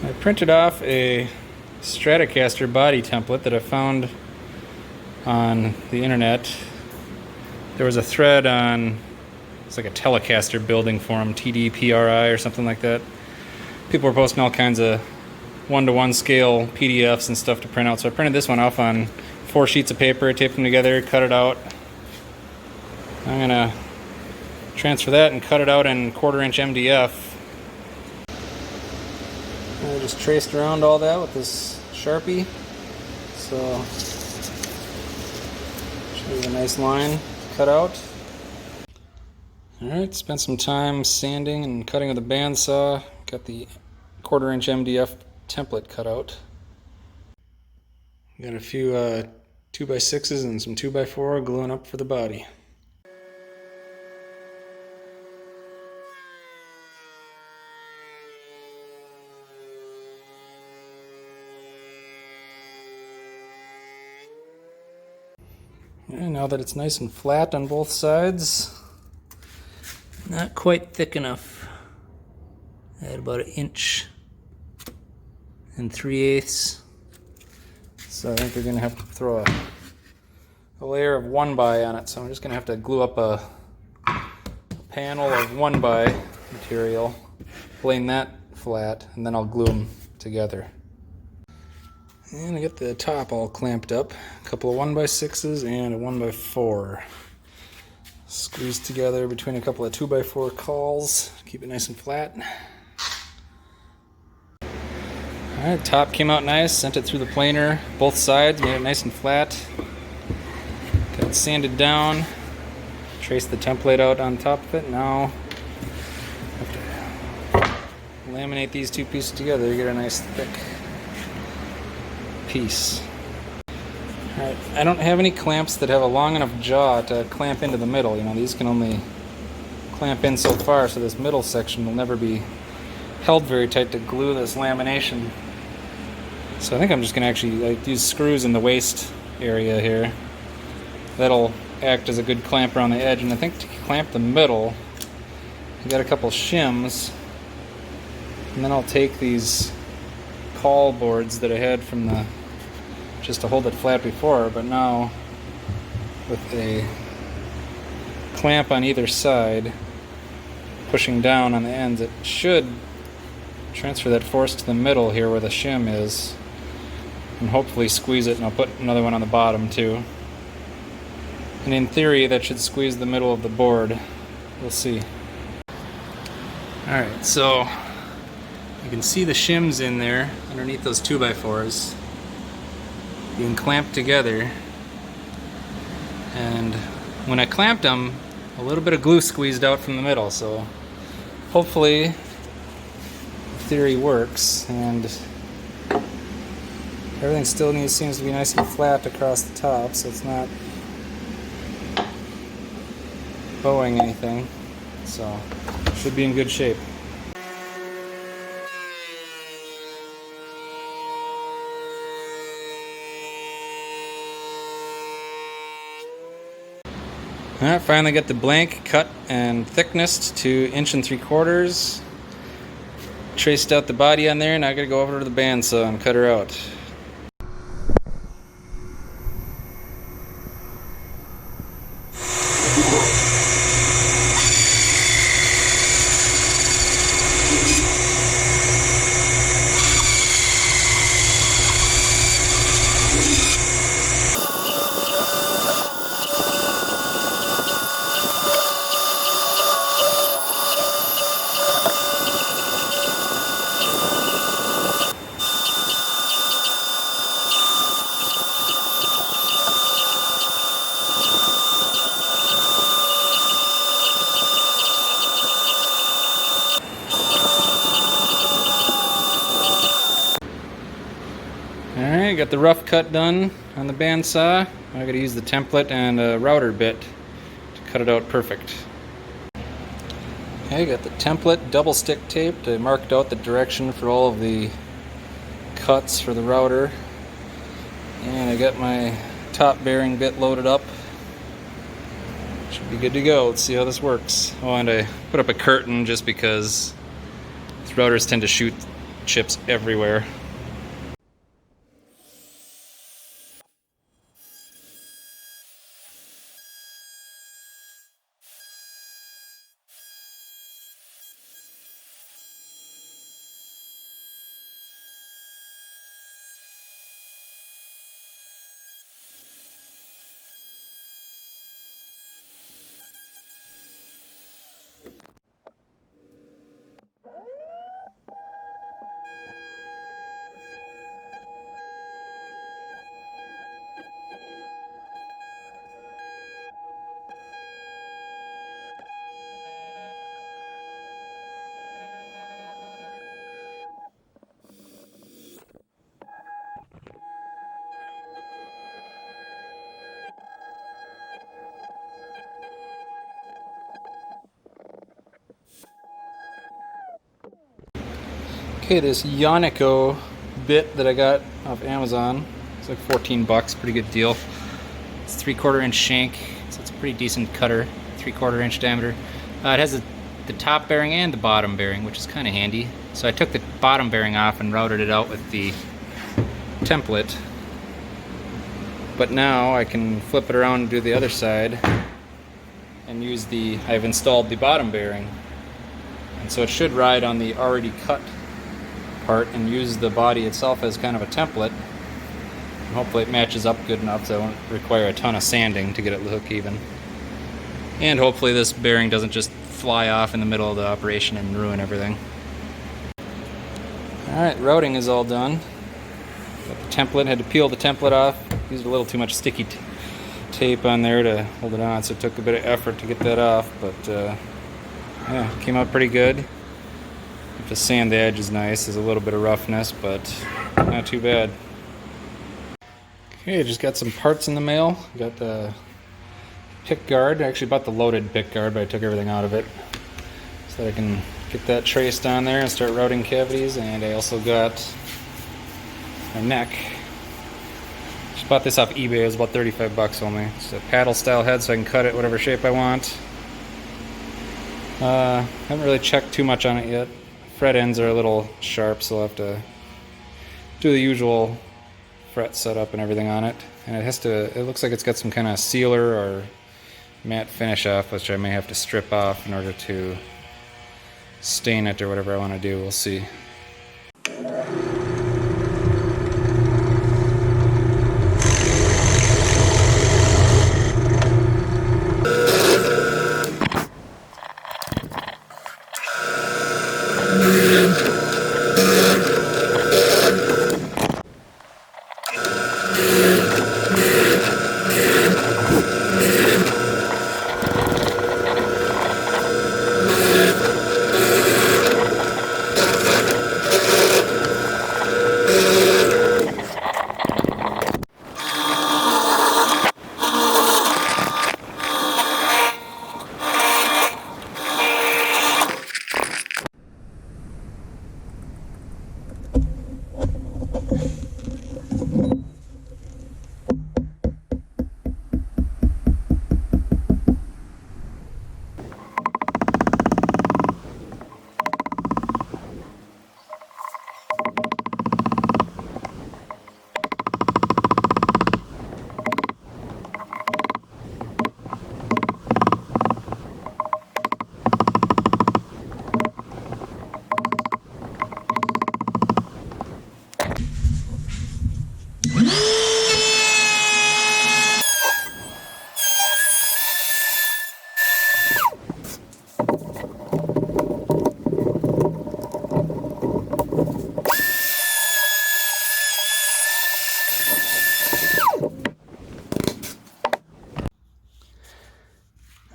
I printed off a Stratocaster body template that I found on the internet. There was a thread on, it's like a Telecaster building forum, TDPRI or something like that. People were posting all kinds of one-to-one scale PDFs and stuff to print out. So I printed this one off on 4 sheets of paper, taped them together, cut it out. I'm gonna transfer that and cut it out in 1/4" MDF. I just traced around all that with this Sharpie. So, show you a nice line cut out. Alright, spent some time sanding and cutting with a bandsaw. Got the 1/4" MDF template cut out. Got a few 2x6s and some 2x4 gluing up for the body. And now that it's nice and flat on both sides, not quite thick enough. I had about 1 3/8. So I think we're going to have to throw a layer of 1x on it. So I'm just going to have to glue up a panel of 1x material, plane that flat, and then I'll glue them together. And I get the top all clamped up. A couple of 1x6s and a 1x4. Squeezed together between a couple of 2x4 cauls. Keep it nice and flat. Alright, top came out nice. Sent it through the planer. Both sides, made it nice and flat. Got it sanded down. Traced the template out on top of it. Now I have to laminate these two pieces together to get a nice thick piece. Alright, I don't have any clamps that have a long enough jaw to clamp into the middle. You know, these can only clamp in so far, so this middle section will never be held very tight to glue this lamination. So I think I'm just going to actually use screws in the waist area here. That'll act as a good clamp around the edge, and I think to clamp the middle, I got a couple shims, and then I'll take these caul boards that I had from the just to hold it flat before, but now with a clamp on either side pushing down on the ends, it should transfer that force to the middle here where the shim is, and hopefully squeeze it, and I'll put another one on the bottom too. And in theory that should squeeze the middle of the board. We'll see. Alright, so you can see the shims in there underneath those 2x4s being clamped together, and when I clamped them, a little bit of glue squeezed out from the middle, so hopefully the theory works, and everything still seems to be nice and flat across the top, so it's not bowing anything, so should be in good shape. Alright, finally got the blank cut and thicknessed to 1 3/4. Traced out the body on there, now I gotta go over to the bandsaw and cut her out. Alright, got the rough cut done on the bandsaw. I gotta use the template and a router bit to cut it out perfect. Okay, got the template double stick taped. I marked out the direction for all of the cuts for the router. And I got my top bearing bit loaded up. Should be good to go. Let's see how this works. Oh, and I put up a curtain just because these routers tend to shoot chips everywhere. Okay, this Yonico bit that I got off Amazon, it's like 14 bucks, pretty good deal. It's 3/4 inch shank, so it's a pretty decent cutter, 3/4 inch diameter. It has the top bearing and the bottom bearing, which is kind of handy. So I took the bottom bearing off and routed it out with the template. But now I can flip it around and do the other side and use I've installed the bottom bearing. And so it should ride on the already cut part and use the body itself as kind of a template. And hopefully it matches up good enough so it won't require a ton of sanding to get it to look even. And hopefully this bearing doesn't just fly off in the middle of the operation and ruin everything. Alright, routing is all done. Got the template, had to peel the template off. Used a little too much sticky tape on there to hold it on, so it took a bit of effort to get that off, but yeah, it came out pretty good. Have to sand the edge is nice. There's a little bit of roughness, but not too bad. Okay, just got some parts in the mail. Got the pick guard. I actually bought the loaded pick guard, but I took everything out of it so that I can get that traced on there and start routing cavities. And I also got a neck. Just bought this off eBay. It was about 35 bucks only. It's a paddle style head, so I can cut it whatever shape I want. Haven't really checked too much on it yet. Fret ends are a little sharp, so I'll have to do the usual fret setup and everything on it. And it looks like it's got some kind of sealer or matte finish off, which I may have to strip off in order to stain it or whatever I want to do. We'll see.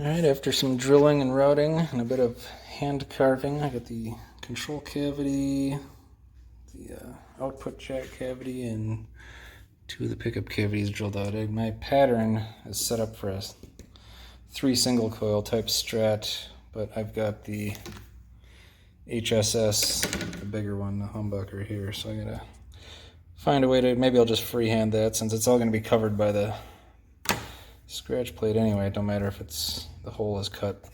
Alright, after some drilling and routing and a bit of hand carving, I got the control cavity, the output jack cavity, and 2 of the pickup cavities drilled out. My pattern is set up for a 3 single coil type Strat, but I've got the HSS, the bigger one, the humbucker here, so I gotta find a way to, maybe I'll just freehand that since it's all gonna be covered by the scratch plate anyway. It don't matter if the hole is cut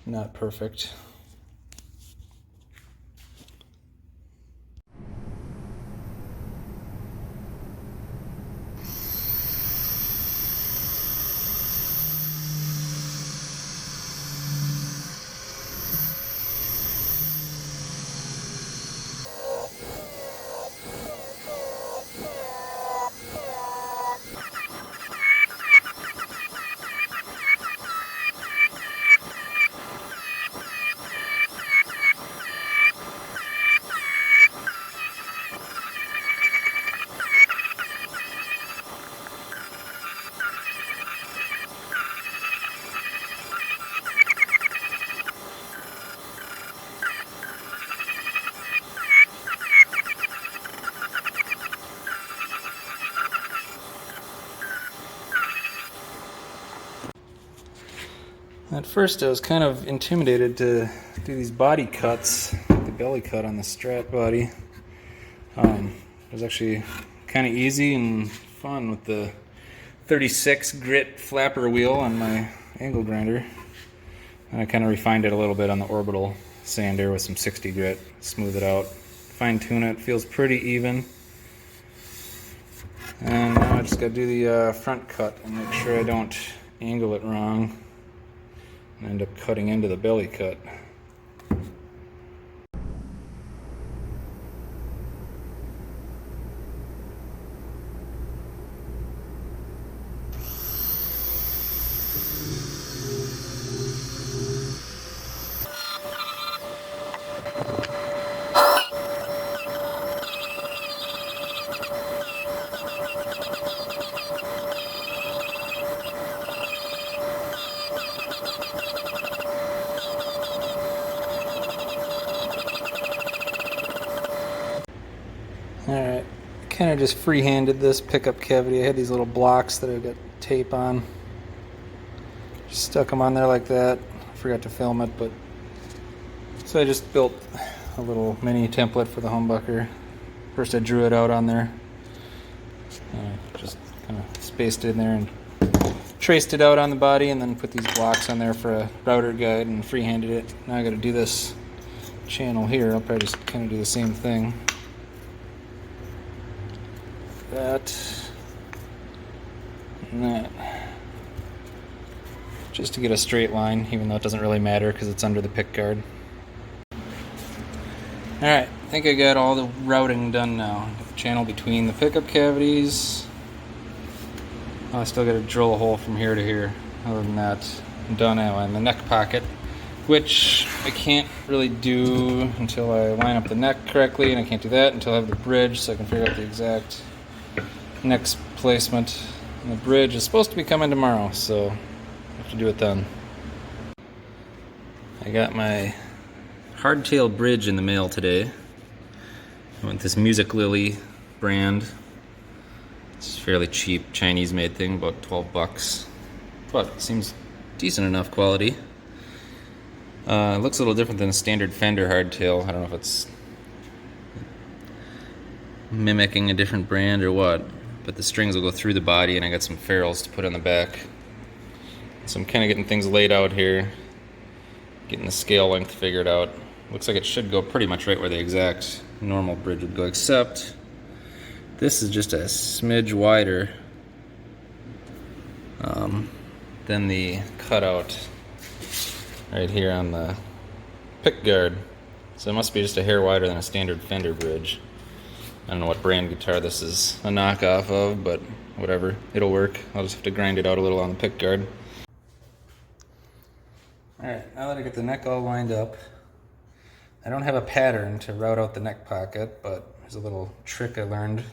not perfect. At first I was kind of intimidated to do these body cuts, like the belly cut on the Strat body. It was actually kind of easy and fun with the 36 grit flapper wheel on my angle grinder. And I kind of refined it a little bit on the orbital sander with some 60 grit, smooth it out, fine tune it, feels pretty even. And now I just got to do the front cut and make sure I don't angle it wrong and end up cutting into the belly cut. Alright, kind of just free-handed this pickup cavity. I had these little blocks that I got tape on. Just stuck them on there like that. I forgot to film it, but so I just built a little mini template for the humbucker. First I drew it out on there. Just kind of spaced it in there and traced it out on the body, and then put these blocks on there for a router guide and free-handed it. Now I got to do this channel here. I'll probably just kind of do the same thing. That and that, just to get a straight line, even though it doesn't really matter because it's under the pick guard. Alright, I think I got all the routing done now. Got the channel between the pickup cavities. Oh, I still got to drill a hole from here to here. Other than that, I'm done now. And the neck pocket, which I can't really do until I line up the neck correctly, and I can't do that until I have the bridge, so I can figure out the exact next placement. And the bridge is supposed to be coming tomorrow, so I have to do it then. I got my hardtail bridge in the mail today. I went this Music Lily brand. It's a fairly cheap Chinese made thing, about 12 bucks. But it seems decent enough quality. It looks a little different than a standard Fender hardtail. I don't know if it's mimicking a different brand or what, but the strings will go through the body, and I got some ferrules to put on the back. So I'm kind of getting things laid out here, getting the scale length figured out. Looks like it should go pretty much right where the exact normal bridge would go, except this is just a smidge wider than the cutout right here on the pick guard. So it must be just a hair wider than a standard Fender bridge. I don't know what brand guitar this is a knockoff of, but whatever, it'll work. I'll just have to grind it out a little on the pick guard. Alright, now that I get the neck all lined up, I don't have a pattern to route out the neck pocket, but there's a little trick I learned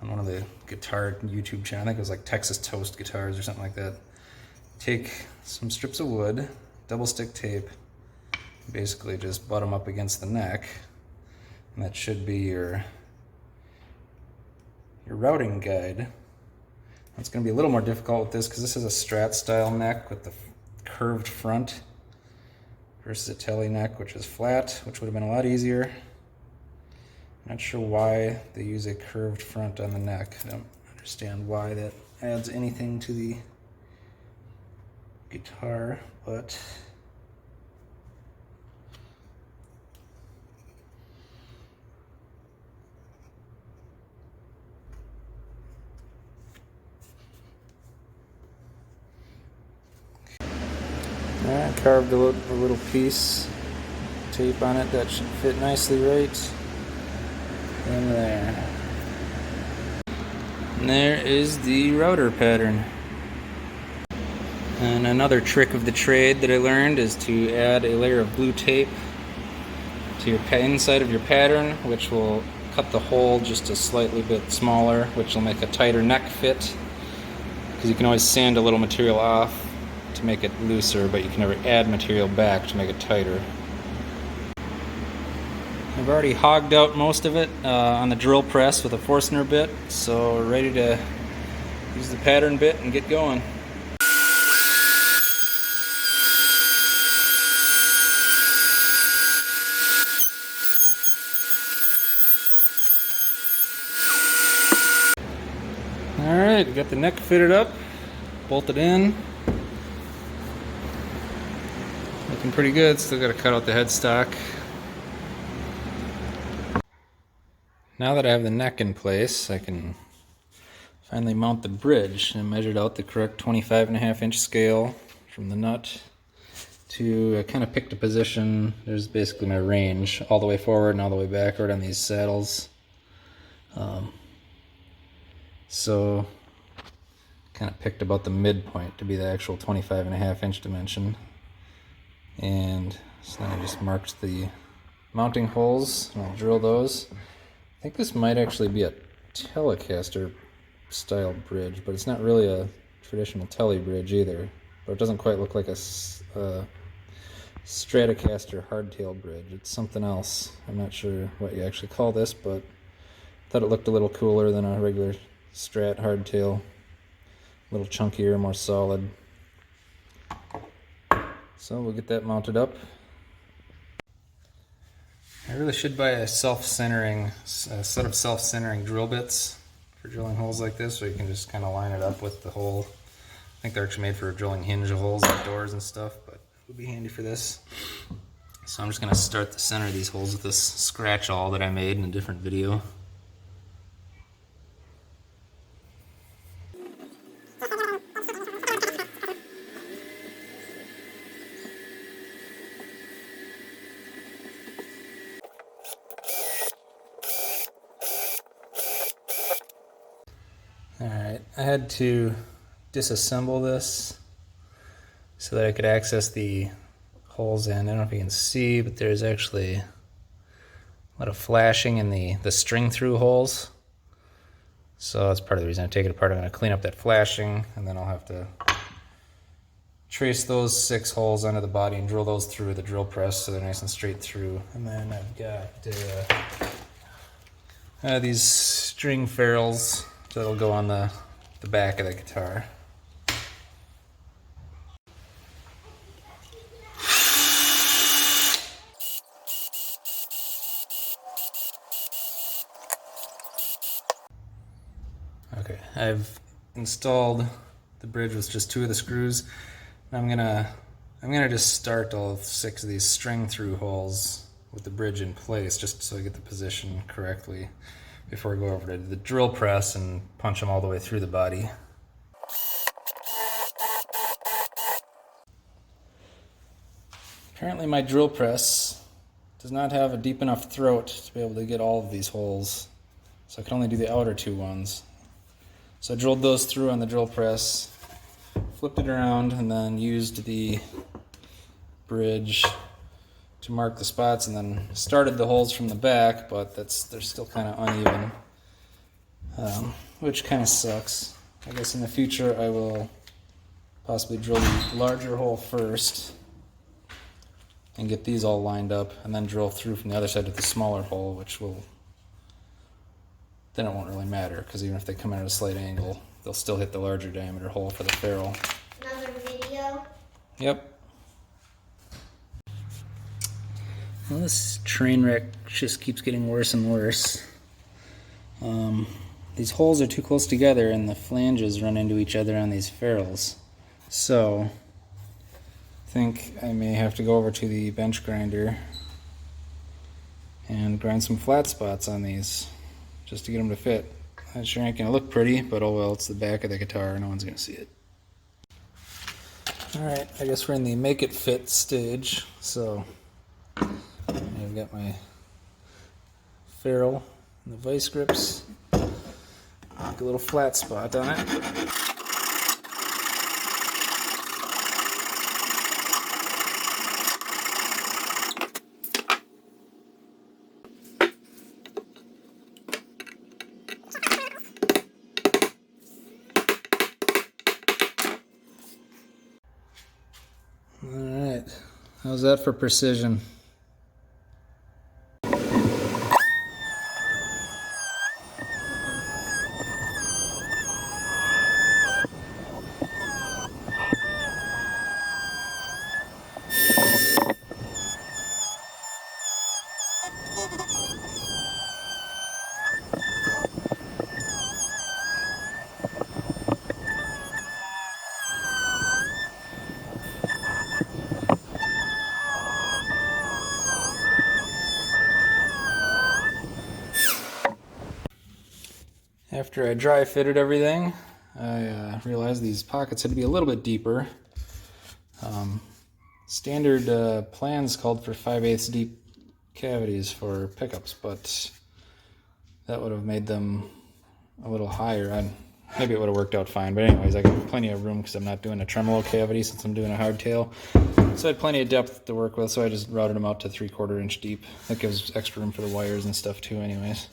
on one of the guitar YouTube channels. I think it was like Texas Toast Guitars or something like that. Take some strips of wood, double stick tape, basically just butt them up against the neck, and that should be your routing guide. It's going to be a little more difficult with this because this is a Strat-Style neck with the curved front versus a Tele neck, which is flat, which would have been a lot easier. Not sure why they use a curved front on the neck. I don't understand why that adds anything to the guitar, but I carved a little piece, tape on it that should fit nicely right in there. And there is the router pattern. And another trick of the trade that I learned is to add a layer of blue tape to your inside of your pattern, which will cut the hole just a slightly bit smaller, which will make a tighter neck fit, because you can always sand a little material off to make it looser, but you can never add material back to make it tighter. I've already hogged out most of it on the drill press with a Forstner bit, so we're ready to use the pattern bit and get going. Alright, got the neck fitted up, bolted in. Looking pretty good, still got to cut out the headstock. Now that I have the neck in place, I can finally mount the bridge. I measured out the correct 25.5-inch scale from the nut to, I kind of picked a position. There's basically my range, all the way forward and all the way backward on these saddles. So kind of picked about the midpoint to be the actual 25.5-inch dimension. And so then I just marked the mounting holes, and I'll drill those. I think this might actually be a Telecaster style bridge, but it's not really a traditional Tele bridge either. But it doesn't quite look like a Stratocaster hardtail bridge. It's something else. I'm not sure what you actually call this, but I thought it looked a little cooler than a regular Strat hardtail. A little chunkier, more solid. So we'll get that mounted up. I really should buy a set of self-centering drill bits for drilling holes like this, so you can just kind of line it up with the hole. I think they're actually made for drilling hinge holes like doors and stuff, but it would be handy for this. So I'm just going to start the center of these holes with this scratch awl that I made in a different video. Alright, I had to disassemble this so that I could access the holes in. I don't know if you can see, but there's actually a lot of flashing in the string through holes. So that's part of the reason I take it apart. I'm going to clean up that flashing, and then I'll have to trace those 6 holes under the body and drill those through with a drill press so they're nice and straight through. And then I've got these string ferrules that'll go on the back of the guitar. Okay, I've installed the bridge with just 2 of the screws. I'm gonna just start all 6 of these string through holes with the bridge in place, just so I get the position correctly before I go over to the drill press and punch them all the way through the body. Apparently my drill press does not have a deep enough throat to be able to get all of these holes, so I can only do the outer 2 ones. So I drilled those through on the drill press, flipped it around, and then used the bridge to mark the spots, and then started the holes from the back, but they're still kind of uneven, which kind of sucks. I guess in the future I will possibly drill the larger hole first and get these all lined up, and then drill through from the other side with the smaller hole, then it won't really matter, because even if they come in at a slight angle, they'll still hit the larger diameter hole for the ferrule. Another video? Yep. Well, this train wreck just keeps getting worse and worse. These holes are too close together and the flanges run into each other on these ferrules. So, I think I may have to go over to the bench grinder and grind some flat spots on these just to get them to fit. That sure ain't going to look pretty, but oh well, it's the back of the guitar, no one's going to see it. Alright, I guess we're in the make it fit stage, so I've got my ferrule and the vice grips. Make a little flat spot on it. Alright, how's that for precision? After I dry fitted everything, I realized these pockets had to be a little bit deeper. Standard plans called for 5/8 deep cavities for pickups, but that would have made them a little higher. Maybe it would have worked out fine, but anyways, I got plenty of room because I'm not doing a tremolo cavity since I'm doing a hardtail. So I had plenty of depth to work with, so I just routed them out to 3/4 inch deep. That gives extra room for the wires and stuff too anyways.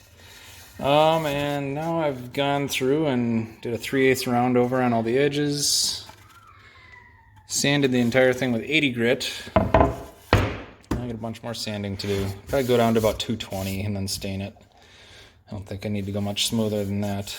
And now I've gone through and did a 3/8 round over on all the edges. Sanded the entire thing with 80 grit. I got a bunch more sanding to do. Probably go down to about 220 and then stain it. I don't think I need to go much smoother than that.